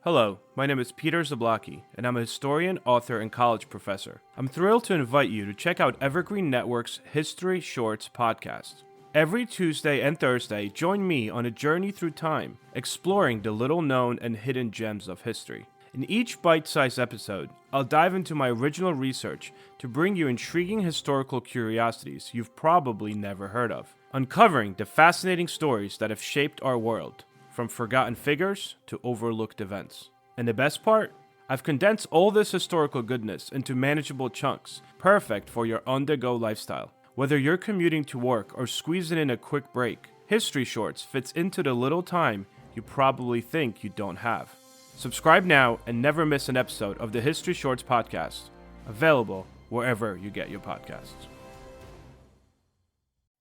Hello, my name is Peter Zablocki, and I'm a historian, author, and college professor. I'm thrilled to invite you to check out Evergreen Network's History Shorts podcast. Every Tuesday and Thursday, join me on a journey through time, exploring the little-known and hidden gems of history. In each bite-sized episode, I'll dive into my original research to bring you intriguing historical curiosities you've probably never heard of, uncovering the fascinating stories that have shaped our world, from forgotten figures to overlooked events. And the best part? I've condensed all this historical goodness into manageable chunks, perfect for your on-the-go lifestyle. Whether you're commuting to work or squeezing in a quick break, History Shorts fits into the little time you probably think you don't have. Subscribe now and never miss an episode of the History Shorts podcast, available wherever you get your podcasts.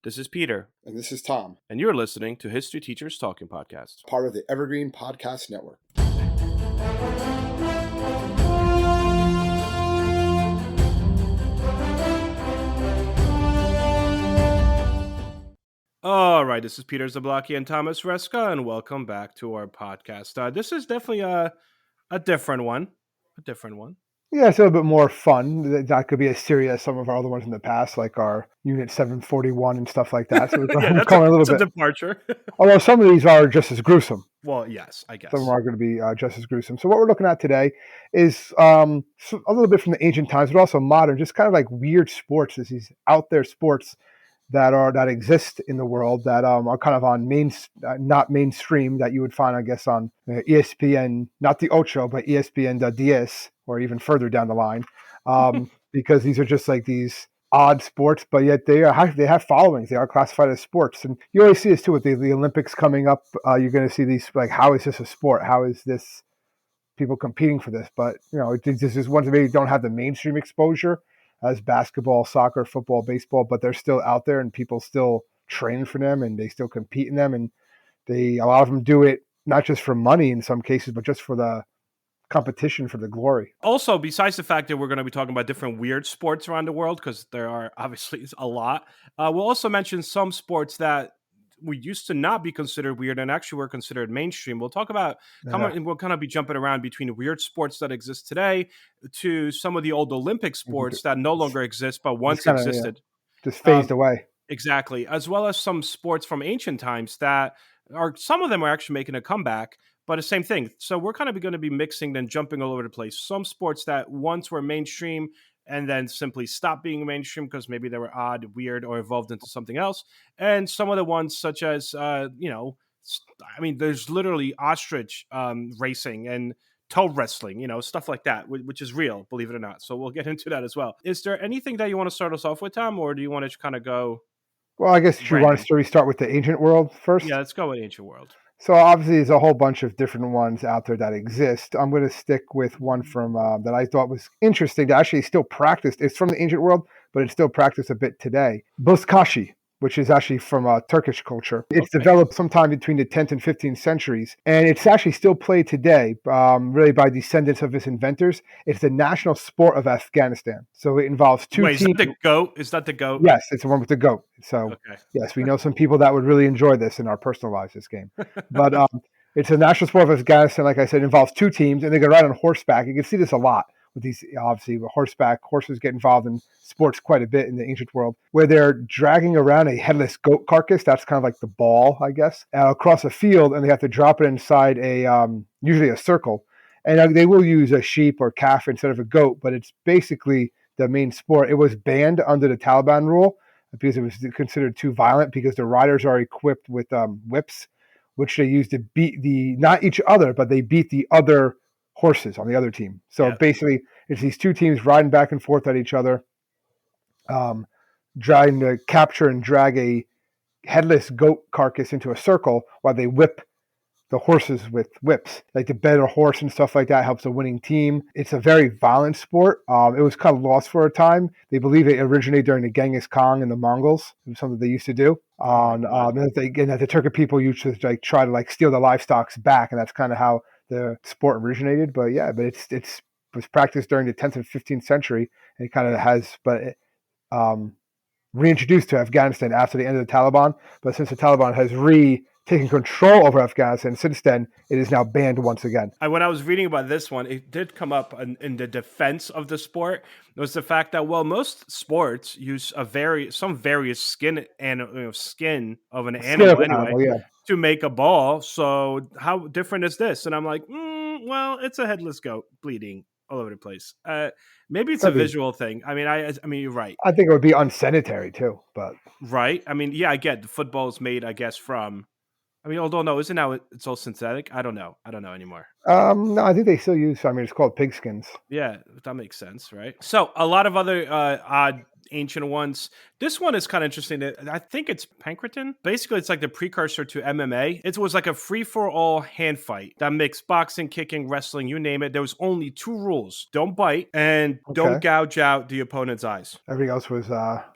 This is Peter. And this is Tom. And you're listening to History Teachers Talking Podcast, part of the Evergreen Podcast Network. All right, this is Peter Zablocki and Thomas Reska, and welcome back to our podcast. This is definitely a different one. Yeah, it's a little bit more fun. That could be as serious as some of our other ones in the past, like our Unit 741 and stuff like that. So we're that's calling a departure. Although some of these are just as gruesome. Well, yes, I guess. Some of them are going to be just as gruesome. So what we're looking at today is a little bit from the ancient times, but also modern, just kind of like weird sports. There's these out there sports that exist in the world that are kind of on not mainstream, that you would find, I guess, on ESPN, not the Ocho, but ESPN the DS, or even further down the line, because these are just like these odd sports, but yet they have followings. They are classified as sports, and you always see this too with the Olympics coming up. You're going to see these, like, how is this a sport? How is this people competing for this? But this is ones that maybe don't have the mainstream exposure as basketball, soccer, football, baseball, but they're still out there and people still train for them and they still compete in them, and a lot of them do it not just for money in some cases, but just for the competition, for the glory. Also, besides the fact that we're going to be talking about different weird sports around the world, because there are obviously a lot, we'll also mention some sports that we used to not be considered weird and actually were considered mainstream. We'll talk about, we'll kind of be jumping around between weird sports that exist today to some of the old Olympic sports that no longer exist, but once existed. Just phased away. Exactly. As well as some sports from ancient times that some of them are actually making a comeback, but the same thing. So we're kind of going to be mixing and jumping all over the place. Some sports that once were mainstream and then simply stopped being mainstream because maybe they were odd, weird, or evolved into something else. And some of the ones such as, there's literally ostrich racing and toe wrestling, stuff like that, which is real, believe it or not. So we'll get into that as well. Is there anything that you want to start us off with, Tom, or do you want to kind of go? Well, I guess you want to start with the ancient world first? Yeah, let's go with ancient world. So obviously there's a whole bunch of different ones out there that exist. I'm going to stick with one from that I thought was interesting that actually still practiced. It's from the ancient world, but it's still practiced a bit today. Buzkashi, which is actually from Turkish culture. It's developed sometime between the 10th and 15th centuries, and it's actually still played today, really by descendants of its inventors. It's the national sport of Afghanistan. So it involves two teams. Is that the goat? Is that the goat? Yes, it's the one with the goat. So yes, we know some people that would really enjoy this in our personal lives, this game. But it's a national sport of Afghanistan, like I said, involves two teams, and they go ride on horseback. You can see this a lot with these, obviously, horses get involved in sports quite a bit in the ancient world, where they're dragging around a headless goat carcass. That's kind of like the ball, I guess, across a field, and they have to drop it inside usually a circle. And they will use a sheep or calf instead of a goat, but it's basically the main sport. It was banned under the Taliban rule because it was considered too violent, because the riders are equipped with whips, which they use to beat not each other, but they beat the other horses on the other team. So basically it's these two teams riding back and forth at each other, trying to capture and drag a headless goat carcass into a circle while they whip the horses with whips. Like, the better horse and stuff like that helps the winning team. It's a very violent sport. It was kind of lost for a time. They believe it originated during the Genghis Khan and the Mongols. It was something they used to do. And the Turkic people used to try to steal the livestock back, and that's kind of how the sport originated. But it was practiced during the 10th and 15th century, and it kind of has, reintroduced to Afghanistan after the end of the Taliban. But since the Taliban has taken control over Afghanistan. Since then, it is now banned once again. When I was reading about this one, it did come up in the defense of the sport. It was the fact that most sports use some various skin of an Skin of animal an anyway animal, yeah. to make a ball. So how different is this? And I'm like, well, it's a headless goat bleeding all over the place. Maybe it's a visual thing. I mean, you're right. I think it would be unsanitary too, but Right. I mean, yeah, I get the football is made, I guess, from. I mean, although no, isn't now it's all synthetic? I don't know. I don't know anymore. no, I think they still use. I mean, it's called pigskins. Yeah, that makes sense, right? So a lot of other odd ancient ones. This one is kind of interesting. I think it's pancretin. Basically, it's like the precursor to MMA. It was like a free-for-all hand fight that mixed boxing, kicking, wrestling, you name it. There was only 2 rules: don't bite and don't gouge out the opponent's eyes. Everything else was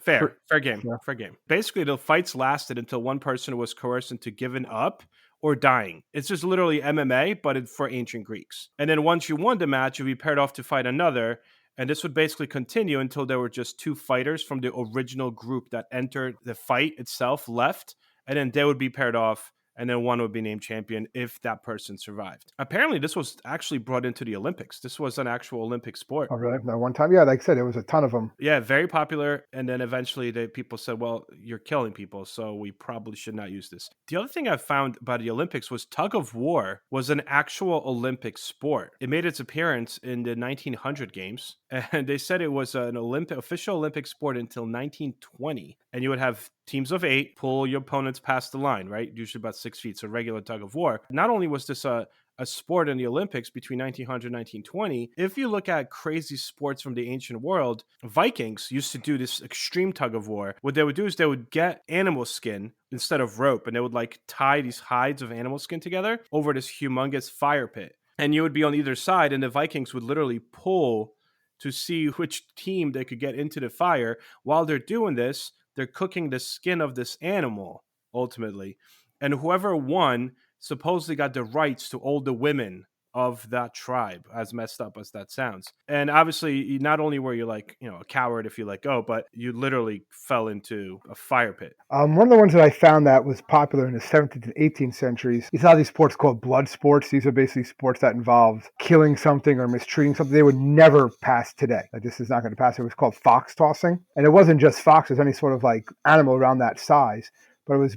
fair game. Yeah. Fair game. Basically, the fights lasted until one person was coerced into giving up or dying. It's just literally MMA, but for ancient Greeks. And then once you won the match, you'd be paired off to fight another. And this would basically continue until there were just 2 fighters from the original group that entered the fight itself left. And then they would be paired off. And then one would be named champion if that person survived. Apparently, this was actually brought into the Olympics. This was an actual Olympic sport. Oh, really? That one time? Yeah, like I said, there was a ton of them. Yeah, very popular. And then eventually people said, well, you're killing people, so we probably should not use this. The other thing I found about the Olympics was tug of war was an actual Olympic sport. It made its appearance in the 1900 games. And they said it was an official Olympic sport until 1920. And you would have teams of 8 pull your opponents past the line, right? Usually about 6 feet. So regular tug of war. Not only was this a sport in the Olympics between 1900 and 1920. If you look at crazy sports from the ancient world, Vikings used to do this extreme tug of war. What they would do is they would get animal skin instead of rope, and they would like tie these hides of animal skin together over this humongous fire pit. And you would be on either side, and the Vikings would literally pull to see which team they could get into the fire. While they're doing this, they're cooking the skin of this animal, ultimately. And whoever won supposedly got the rights to all the women of that tribe, as messed up as that sounds. And obviously, not only were you a coward if you let go, but you literally fell into a fire pit. One of the ones that I found that was popular in the 17th and 18th centuries, you saw these sports called blood sports. These are basically sports that involve killing something or mistreating something. They would never pass today. Like, this is not going to pass. It was called fox tossing. And it wasn't just foxes, any sort of like animal around that size. But it was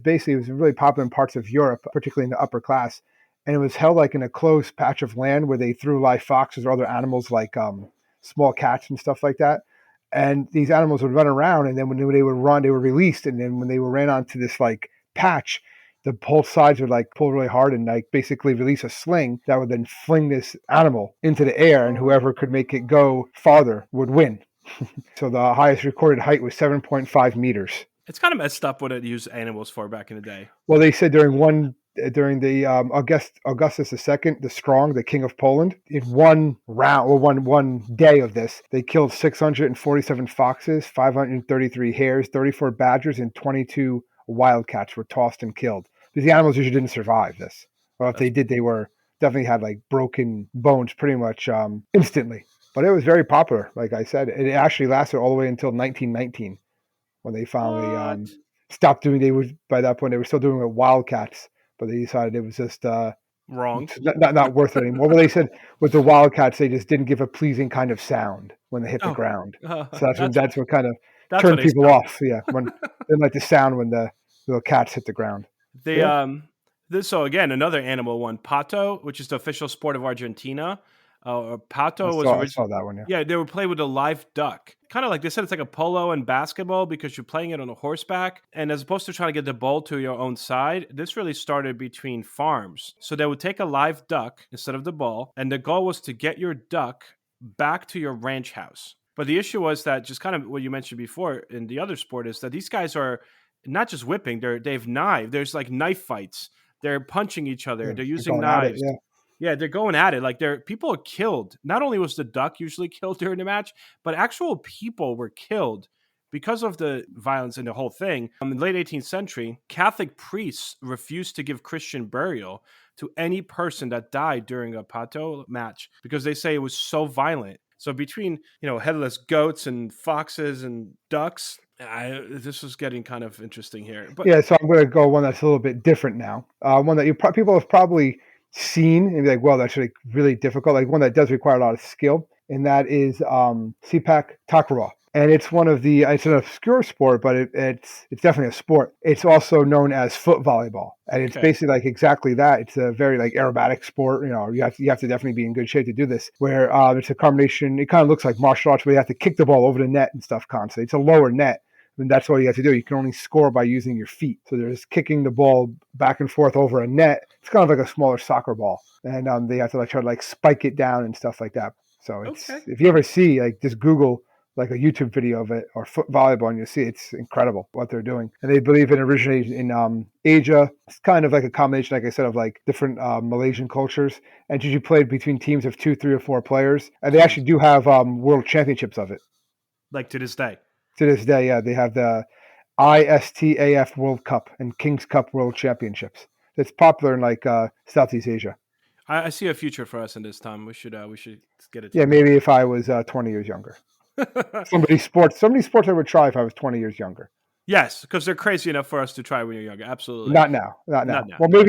really popular in parts of Europe, particularly in the upper class. And it was held like in a closed patch of land where they threw live foxes or other animals like small cats and stuff like that. And these animals would run around, and then when they would run, they were released. And then when they were ran onto this like patch, the both sides would like pull really hard and like basically release a sling that would then fling this animal into the air, and whoever could make it go farther would win. So the highest recorded height was 7.5 meters. It's kind of messed up what it used animals for back in the day. Well, they said during the Augustus II, the Strong, the King of Poland, in one round or one day of this, they killed 647 foxes, 533 hares, 34 badgers, and 22 wildcats were tossed and killed. Because the animals usually didn't survive this, or if they did, they were definitely had like broken bones pretty much instantly. But it was very popular. Like I said, it actually lasted all the way until 1919. When they finally stopped doing, by that point they were still doing it with wildcats, but they decided it was just wrong, not worth it anymore. Well, they said with the wildcats they just didn't give a pleasing kind of sound when they hit the ground. So that's what kind of turned people off. Yeah, when they didn't like the sound when the little cats hit the ground. So again, another animal one, pato, which is the official sport of Argentina. Pato I saw that one. Yeah, they would play with a live duck. Kind of like they said, it's like a polo and basketball because you're playing it on a horseback. And as opposed to trying to get the ball to your own side, this really started between farms. So they would take a live duck instead of the ball, and the goal was to get your duck back to your ranch house. But the issue was that, just kind of what you mentioned before in the other sport, is that these guys are not just whipping; they have knives. There's like knife fights. They're punching each other. Yeah, they're using knives. Yeah, they're going at it. Like, people are killed. Not only was the duck usually killed during the match, but actual people were killed because of the violence in the whole thing. In the late 18th century, Catholic priests refused to give Christian burial to any person that died during a pato match because they say it was so violent. So between, headless goats and foxes and ducks, This was getting kind of interesting here, but Yeah, so I'm going to go one that's a little bit different now. One that people have probably seen and be like, well, that's like really difficult. Like one that does require a lot of skill, and that is CPAC takraw. And it's one of the it's an obscure sport, but it's definitely a sport. It's also known as foot volleyball, and it's okay. basically like exactly that. It's a very like aerobatic sport. You have to definitely be in good shape to do this. Where it's a combination. It kind of looks like martial arts, where you have to kick the ball over the net and stuff constantly. It's a lower net, and that's all you have to do. You can only score by using your feet. So there's kicking the ball back and forth over a net. It's kind of like a smaller soccer ball, and they have to like try to like spike it down and stuff like that. So it's Okay. if you ever see like just Google like a YouTube video of it or foot volleyball, and you see it's incredible what they're doing. And they believe it originated in Asia. It's kind of like a combination, like I said, of like different Malaysian cultures, and usually played between teams of 2, 3, or 4 players. And they Jeez. actually do have world championships of it Like to this day. to this day. Yeah, they have the ISTAF World Cup and King's Cup World Championships. It's popular in like Southeast Asia. I see a future for us in this, Tom. We should get it Yeah, together. maybe if I was 20 years younger. Some of these sports I would try if I was 20 years younger. Yes, because they're crazy enough for us to try when you're younger. Absolutely. Not now. Not Not now. now. Well, No.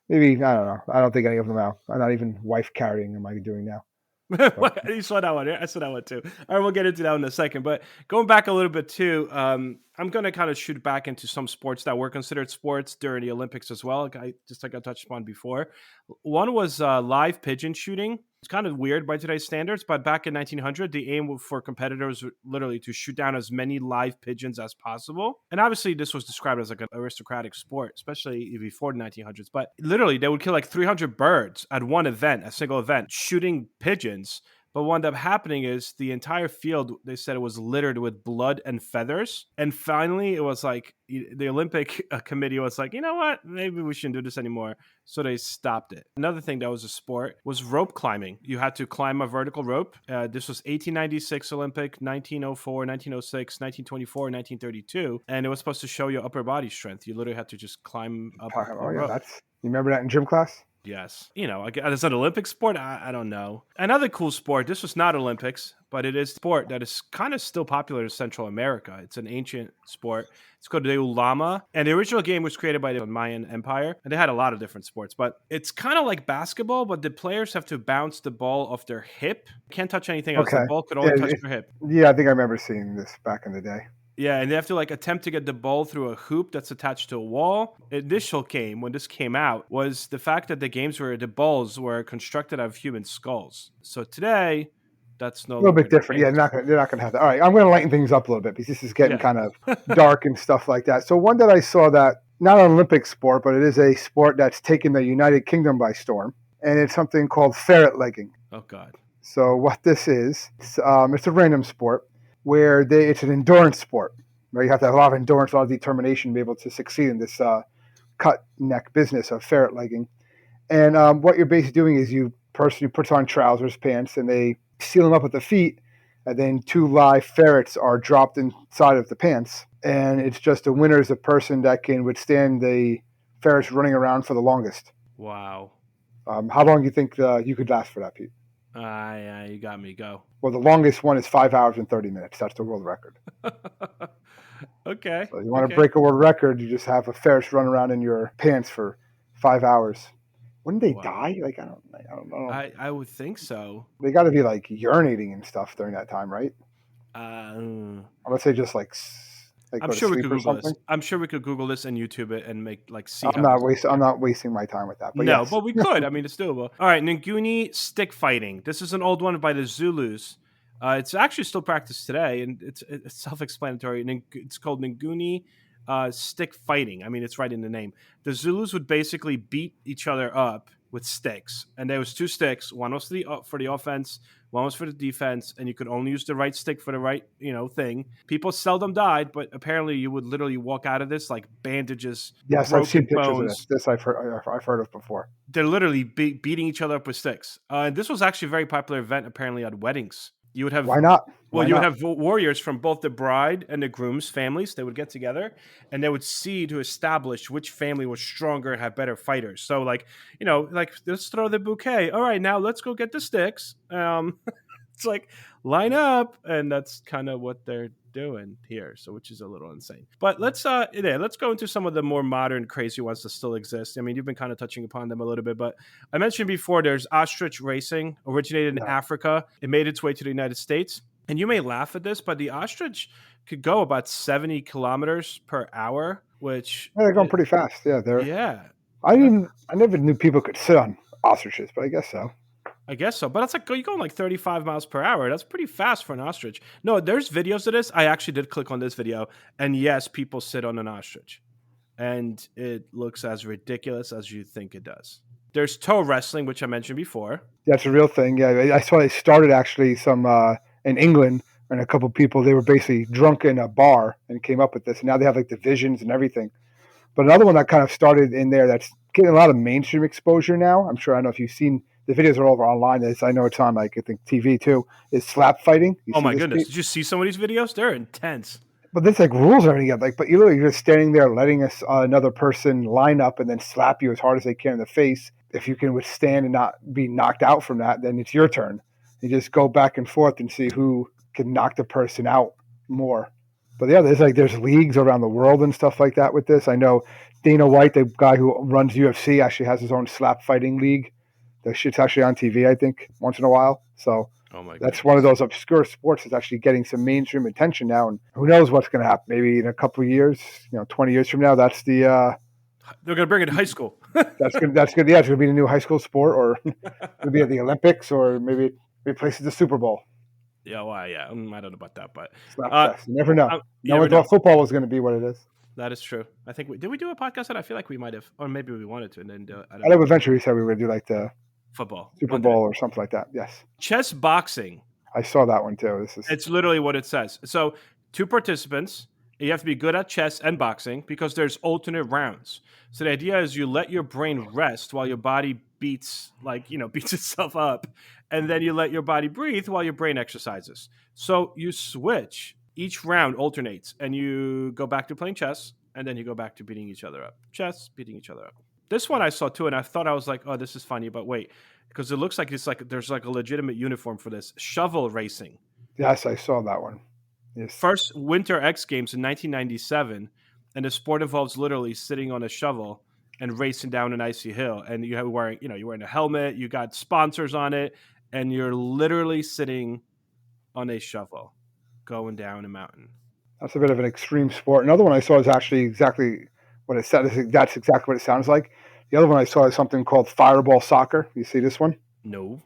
maybe I don't know. I don't think any of them now. I'm not even wife carrying am I doing now. But You saw that one. I saw that one too. All right, we'll get into that in a second. But going back a little bit too, I'm going to kind of shoot back into some sports that were considered sports during the Olympics as well. Just like I touched upon before. One was live pigeon shooting. It's kind of weird by today's standards, but back in 1900, the aim for competitors was literally to shoot down as many live pigeons as possible. And obviously, this was described as like an aristocratic sport, especially before the 1900s. But literally, they would kill like 300 birds at one event, a single event, shooting pigeons. But what ended up happening is the entire field, they said it was littered with blood and feathers. And finally, it was like the Olympic committee was like, you know what? Maybe we shouldn't do this anymore. So they stopped it. Another thing that was a sport was rope climbing. You had to climb a vertical rope. This was 1896 Olympic, 1904, 1906, 1924, 1932. And it was supposed to show your upper body strength. You literally had to just climb up a oh yeah, rope. you remember that in gym class? Yes. As an Olympic sport, I don't know. Another cool sport, this was not Olympics, but it is a sport that is kind of still popular in Central America. It's an ancient sport. It's called the Ulama. And the original game was created by the Mayan Empire. And they had a lot of different sports, but it's kind of like basketball, but the players have to bounce the ball off their hip. Can't touch anything else. The Okay. ball could Yeah, only touch your hip. yeah, I think I remember seeing this back in the day. Yeah, and they have to like attempt to get the ball through a hoop that's attached to a wall. Initial game when this came out was the fact that the balls were constructed out of human skulls. So today, that's no A little longer bit different. the Yeah, case. they're not going to have that. All right, I'm going to lighten things up a little bit because this is getting Yeah. kind of dark and stuff like that. So one that I saw that not an Olympic sport, but it is a sport that's taken the United Kingdom by storm, and it's something called ferret legging. Oh God. So what this is, it's a random sport where it's an endurance sport. Where you have to have a lot of endurance, a lot of determination to be able to succeed in this cut neck business of ferret legging. And what you're basically doing is person puts on trousers, pants, and they seal them up at the feet, and then 2 live ferrets are dropped inside of the pants. And it's just a winner is a person that can withstand the ferrets running around for the longest. Wow. How long do you think you could last for that, Pete? Yeah, you got me. Go. Well, the longest one is 5 hours and 30 minutes. That's the world record. Okay. So you want to Okay. break a world record, you just have a ferret run around in your pants for 5 hours. Wouldn't they Wow. die? Like I don't know. I would think so. They got to be like urinating and stuff during that time, right? I'm I would say just like go to sure we sleep could or Google something. this. I'm sure we could Google this and YouTube it and make like see I'm how not this wasting. I'm not wasting my time with that. But No, yes, but we could. I mean, it's doable. All right, Nguni stick fighting. This is an old one by the Zulus. It's actually still practiced today, and it's self-explanatory. It's called Nguni stick fighting. I mean, it's right in the name. The Zulus would basically beat each other up with sticks, and there was 2 sticks. One was for the offense, one was for the defense, and you could only use the right stick for the right thing. People seldom died, but apparently you would literally walk out of this like bandages, yes, I've seen broken pictures of bones. this. This I've heard of before. They're literally beating each other up with sticks. And this was actually a very popular event apparently at weddings. You would have Why not? Why you would not? have warriors from both the bride and the groom's families. They would get together and they would see to establish which family was stronger and had better fighters. So like let's throw the bouquet. All right, now let's go get the sticks. It's like line up, and that's kind of what they're doing here? So, which is a little insane. But let's go into some of the more modern crazy ones that still exist. I mean, you've been kind of touching upon them a little bit, but I mentioned before there's ostrich racing, originated in Yeah, Africa. It made its way to the United States. And you may laugh at this, but the ostrich could go about 70 kilometers per hour, which yeah, they're going pretty fast. Yeah, they're. yeah, I never knew people could sit on ostriches, but I guess so. I guess so, but it's like you're going like 35 miles per hour. That's pretty fast for an ostrich. No, there's videos of this. I actually did click on this video, and yes, people sit on an ostrich, and it looks as ridiculous as you think it does. There's toe wrestling, which I mentioned before. That's a real thing. Yeah, I saw they started actually some in England, and a couple of people they were basically drunk in a bar and came up with this. And now they have like divisions and everything. But another one that kind of started in there that's getting a lot of mainstream exposure now. I'm sure I don't know if you've seen the videos are all over online. I know it's on like I think TV too. Is slap fighting. You Oh see my this, goodness! Pete? Did you see some of these videos? They're intense. But there's like rules and everything. Like, but you're just standing there letting us another person line up and then slap you as hard as they can in the face. If you can withstand and not be knocked out from that, then it's your turn. You just go back and forth and see who can knock the person out more. But yeah, there's leagues around the world and stuff like that with this. I know Dana White, the guy who runs UFC, actually has his own slap fighting league. The shit's actually on TV, I think, once in a while. So Oh my that's goodness! one of those obscure sports that's actually getting some mainstream attention now. And who knows what's going to happen? Maybe in a couple of years, 20 years from now, that's the They're gonna bring it to high school. that's good. Yeah, it's going to be the new high school sport, or maybe at the Olympics, or maybe it replaces the Super Bowl. Yeah, well, yeah. I don't know about that, but Slap uh, fest. You never know. you No never one know. thought football was going to be what it is. That is true. I think did we do a podcast that I feel like we might have, or maybe we wanted to, and then do it. I don't I know know. eventually we said we were going to do like the Football, Super Monday Bowl night. or something like that. Yes, Chess boxing. I saw that one too. This is It's literally what it says. So, two participants. You have to be good at chess and boxing because there's alternate rounds. So the idea is you let your brain rest while your body beats beats itself up, and then you let your body breathe while your brain exercises. So you switch. Each round alternates, and you go back to playing chess, and then you go back to beating each other up. Chess, beating each other up. This one I saw too, and I thought I was like, "Oh, this is funny," but wait, because it looks like there's like a legitimate uniform for this. Shovel racing. yes, I saw that one. Yes, First Winter X Games in 1997, and the sport involves literally sitting on a shovel and racing down an icy hill. And you're wearing a helmet, you got sponsors on it, and you're literally sitting on a shovel going down a mountain. that's a bit of an extreme sport. Another one I saw is actually exactly what it said. That's exactly what it sounds like. The other one I saw is something called fireball soccer. You see this one? No.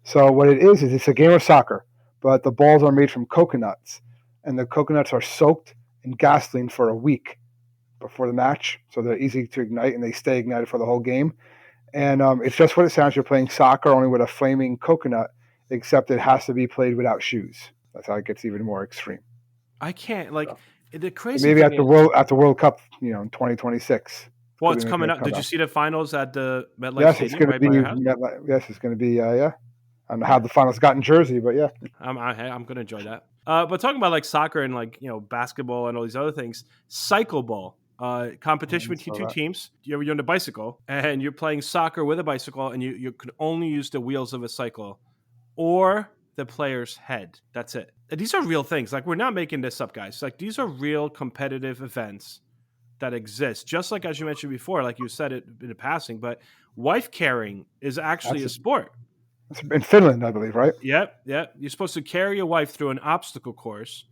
So what it is it's a game of soccer, but the balls are made from coconuts, and the coconuts are soaked in gasoline for a week before the match, so they're easy to ignite and they stay ignited for the whole game. And it's just what it sounds. You're playing soccer only with a flaming coconut, except it has to be played without shoes. That's how it gets even more extreme. I can't So the crazy maybe thing at the World Cup, in 2026. well, it's coming up. Did you see the finals at the MetLife Yes, it's Stadium going to right be. by your house? Yes, it's going to be. Yeah, I don't know how the finals got in Jersey, but yeah. I'm gonna enjoy that. But talking about like soccer and basketball and all these other things, cycle ball competition between two teams. You're on a bicycle and you're playing soccer with a bicycle, and you can only use the wheels of a cycle or the player's head. That's it. And these are real things. Like, we're not making this up, guys. Like, these are real competitive events that exist. Just like, as you mentioned before, like you said it in passing, but wife carrying is actually a sport. It's in Finland, I believe, right? Yep. You're supposed to carry your wife through an obstacle course,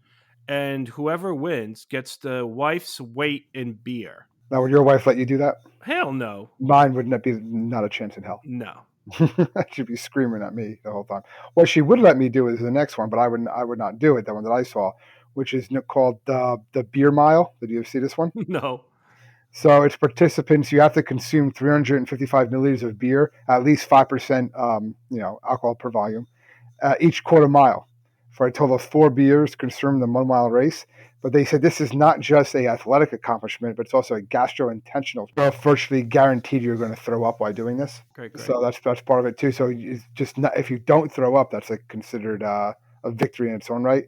and whoever wins gets the wife's weight in beer. Now, would your wife let you do that? Hell no. Mine would not a chance in hell. No. She'd be screaming at me the whole time. What she would let me do is the next one, but I would not do it. The one that I saw, which is called the beer mile. Did you see this one? No. So it's participants. You have to consume 355 milliliters of beer, at least 5%, alcohol per volume, each quarter mile, for a total of 4 beers consumed in the 1 mile race. But they said this is not just a athletic accomplishment, but it's also a gastrointestinal. You're virtually guaranteed you're going to throw up while doing this. Great. So that's part of it too. So it's just not, if you don't throw up, that's considered a victory in its own right.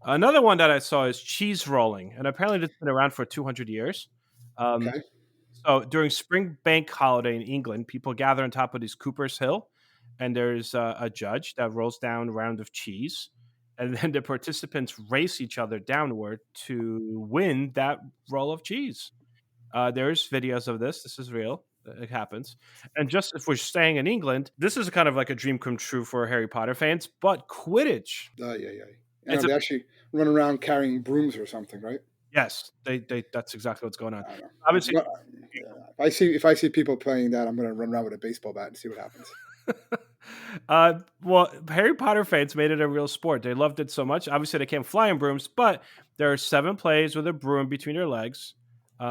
Another one that I saw is cheese rolling, and apparently it's been around for 200 years. Okay. So during Spring Bank holiday in England, people gather on top of this Cooper's Hill, and there's a judge that rolls down a round of cheese, and then the participants race each other downward to win that roll of cheese. There's videos of this. This is real. It happens. And just if we're staying in England, this is kind of like a dream come true for Harry Potter fans. But Quidditch, Yeah. it's And a they actually run around carrying brooms or something, right? yes. They that's exactly what's going on. I don't know. Obviously, But, yeah. If I see people playing that, I'm going to run around with a baseball bat and see what happens. well, Harry Potter fans made it a real sport. They loved it so much. Obviously, they can't fly in brooms, but there are 7 plays with a broom between your legs.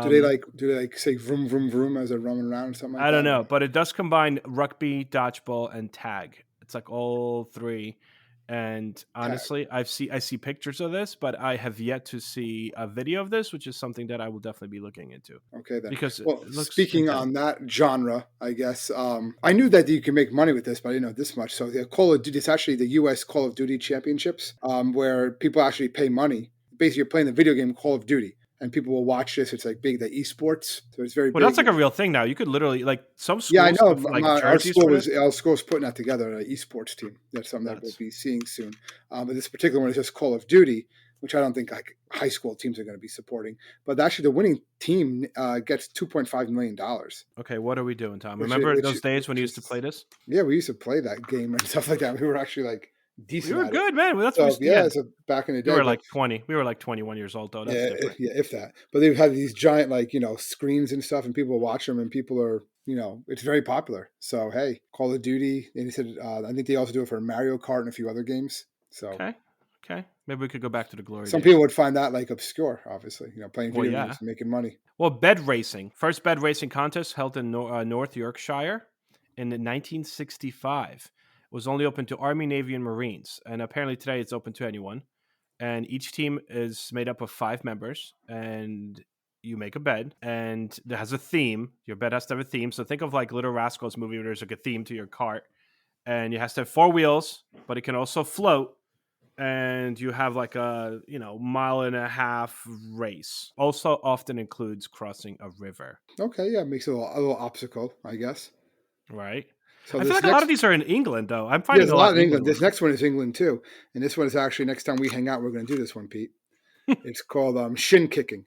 Do they like say vroom vroom vroom as they're running around or something like I don't that? know, but it does combine rugby, dodgeball, and tag. It's like all 3. And Tag. honestly, I see pictures of this, but I have yet to see a video of this, which is something that I will definitely be looking into Okay, then. because it Well, looks speaking intense. on that genre, I guess I knew that you can make money with this, but I didn't know this much. So the Call of Duty, it's actually the U.S. Call of Duty Championships, where people actually pay money. Basically, you're playing the video game Call of Duty, and people will watch this. It's like big, the esports, so it's very Well, that's big. like a real thing now. You could literally like some Yeah, I schools know. have like jerseys for this. Our school was putting that together, an esports team. That's something that we'll That's be seeing soon. But this particular one is just Call of Duty, which I don't think like high school teams are going to be supporting. But actually, the winning team gets $2.5 million, okay. What are we doing, Tom? which Remember those days when which you used to is play this? yeah, we used to play that game and stuff like that. We were actually like We decent were at it. good, man. Well, that's what we So used to yeah, get. so back in the We day, were but like 20. We were like 21 years old, though. That's yeah, different. if that. But they've had these giant like screens and stuff, and people watch them, and people are it's very popular. So hey, Call of Duty, and he said I think they also do it for Mario Kart and a few other games. So Okay. Okay. Maybe we could go back to the glory some days. people would find that like obscure, obviously, playing Well, video yeah. games and making money. Well, bed racing. First bed racing contest held in North Yorkshire in 1965. It was only open to Army, Navy, and Marines. And apparently today it's open to anyone. And each team is made up of 5 members. And you make a bed. And it has a theme. Your bed has to have a theme. So think of like Little Rascals movie where there's like a theme to your cart. And it has to have 4 wheels, but it can also float. And you have like a 1.5 mile race. Also often includes crossing a river, Okay, yeah, it makes it a little obstacle, I guess. right? So I feel this like a lot of next, these are in England, though. I'm yeah, finding there's a a lot lot in in England England. This ones. next one is England too, and this one is actually next time we hang out, we're going to do this one, Pete. It's called shin kicking.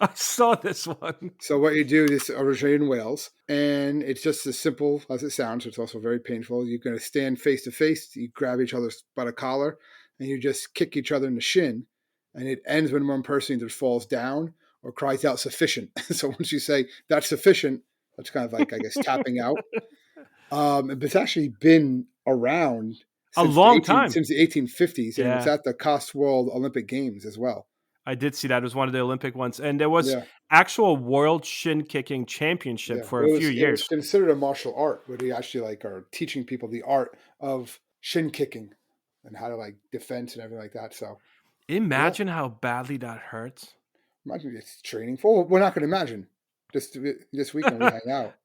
I saw this one. So what you do, this originated in Wales, and it's just as simple as it sounds. It's also very painful. You're going to stand face to face. You grab each other by the collar, and you just kick each other in the shin. And it ends when one person either falls down or cries out sufficient. So once you say that's sufficient, that's kind of like I guess tapping out. But it's actually been around A long time. since the 1850s, and it's Yeah, at the Cotswold Olympic Games as well. I did see that. It was one of the Olympic ones. And there was Yeah. actual world shin kicking championship Yeah, for but a few it was years. considered a martial art where they actually like are teaching people the art of shin kicking and how to like defense and everything like that. So yeah, Imagine how badly that hurts. imagine it's training for. Well, we're not going to imagine. Just this weekend we hang out.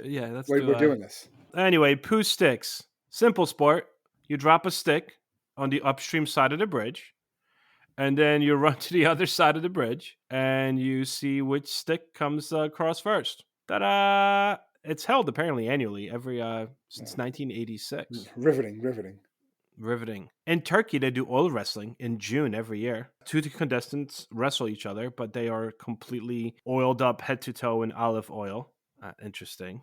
Yeah, let's We're do doing this. Anyway, poo sticks. Simple sport. You drop a stick on the upstream side of the bridge, and then you run to the other side of the bridge, and you see which stick comes across first. Ta-da! It's held apparently annually every since Yeah. 1986. Riveting. Riveting. In Turkey, they do oil wrestling in June every year. 2 contestants wrestle each other, but they are completely oiled up head to toe in olive oil. Interesting.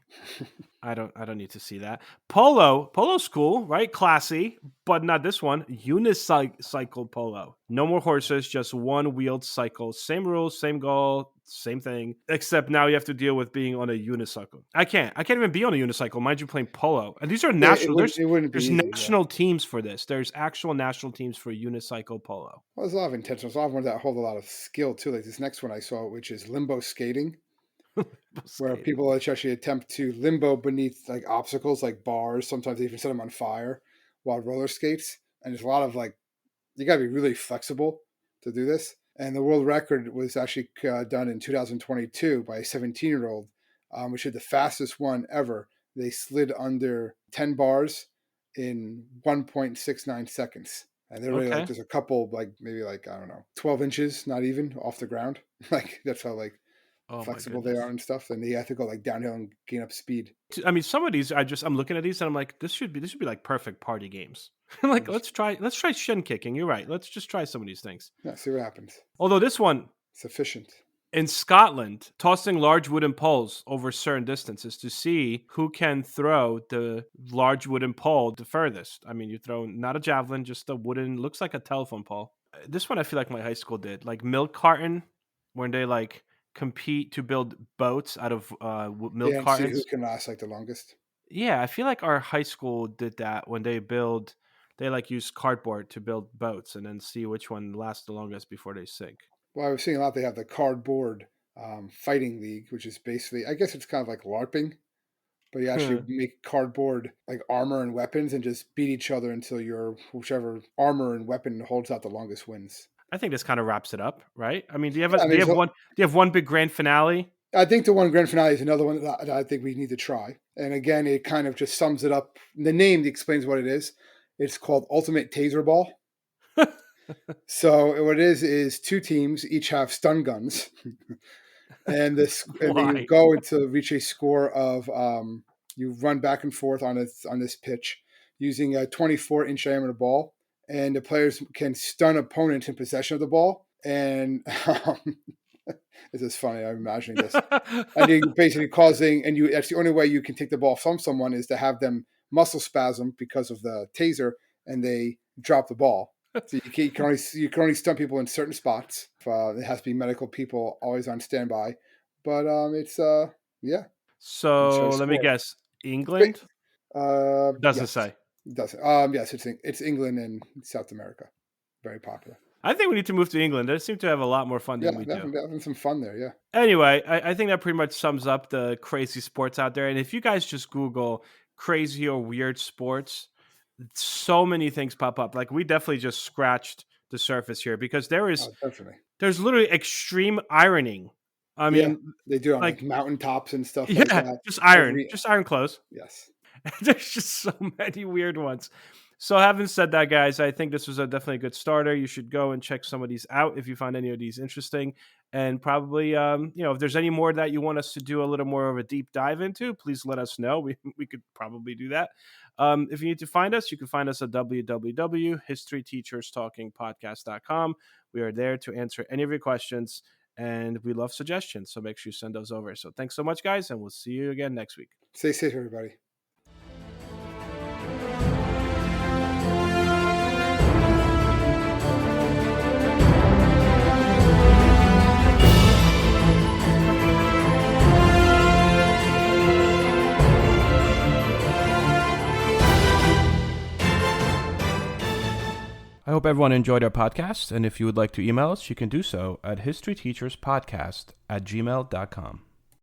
I don't need to see that. Polo's cool, right? Classy, but not this one. Unicycle polo. No more horses, just one wheeled cycle. Same rules, same goal, same thing. Except now you have to deal with being on a unicycle. I can't even be on a unicycle. Mind you, playing polo. And these are Yeah, national. it wouldn't be There's easy. Yeah. national teams for this. There's actual national teams for unicycle polo. Well, there's a lot of intention. There's a lot of ones that hold a lot of skill too. Like this next one I saw, which is limbo skating, where Skating. people actually attempt to limbo beneath like obstacles like bars. Sometimes they even set them on fire while roller skates. And there's a lot of like you got to be really flexible to do this. And the world record was actually done in 2022 by a 17-year-old, which is the fastest one ever. They slid under 10 bars in 1.69 seconds. And they're really like Okay. there's a couple like maybe like I don't know 12 inches, not even off the ground. Like that's how like Oh my flexible they goodness. are and stuff, and they have to go like downhill and gain up speed. I mean, some of these I'm looking at these and I'm like, this should be like perfect party games. Like let's try shin kicking. You're right. Let's just try some of these things. Yeah, see what happens. Although this one Sufficient. in Scotland, tossing large wooden poles over certain distances to see who can throw the large wooden pole the furthest. I mean, you throw not a javelin, just a wooden, looks like a telephone pole. This one I feel like my high school did, like milk carton, when they like compete to build boats out of milk Yeah, and see who cartons. can last like the longest. Yeah, I feel like our high school did that when they like use cardboard to build boats and then see which one lasts the longest before they sink. Well, I was seeing a lot. They have the cardboard fighting league, which is basically, I guess it's kind of like LARPing, but you actually make cardboard like armor and weapons and just beat each other until your whichever armor and weapon holds out the longest wins. I think this kind of wraps it up, right? I mean, do you have Yeah, I mean, so do you have one big grand finale? I think the one grand finale is another one that I think we need to try. And again, it kind of just sums it up. The name explains what it is. It's called Ultimate Taser Ball. So what it is two teams each have stun guns, and and then you Why? go to reach a score of you run back and forth on this pitch using a 24-inch diameter ball, and the players can stun opponents in possession of the ball. And this is funny. I'm imagining this, and you basically that's the only way you can take the ball from someone is to have them muscle spasm because of the taser, and they drop the ball. So you can only stun people in certain spots. It has to be medical people always on standby. But it's yeah. You show So let me score. guess. England? Doesn't Yes, say. it does. Yes, it's England and South America. Very popular. I think we need to move to England. They seem to have a lot more fun Yeah, than we do. having some fun there. Yeah. Anyway, I think that pretty much sums up the crazy sports out there. And if you guys just Google crazy or weird sports, so many things pop up. Like we definitely just scratched the surface here because Oh, definitely. there's literally extreme ironing. I Yeah, mean, they do it on like like mountaintops and stuff like yeah, that. just iron clothes. Yes. There's just so many weird ones. So having said that, guys, I think this was definitely a good starter. You should go and check some of these out if you find any of these interesting. And probably, if there's any more that you want us to do a little more of a deep dive into, please let us know. We could probably do that. If you need to find us, you can find us at www.historyteacherstalkingpodcast.com. We are there to answer any of your questions, and we love suggestions. So make sure you send those over. So thanks so much, guys, and we'll see you again next week. Stay safe, everybody. I hope everyone enjoyed our podcast, and if you would like to email us, you can do so at historyteacherspodcast@gmail.com.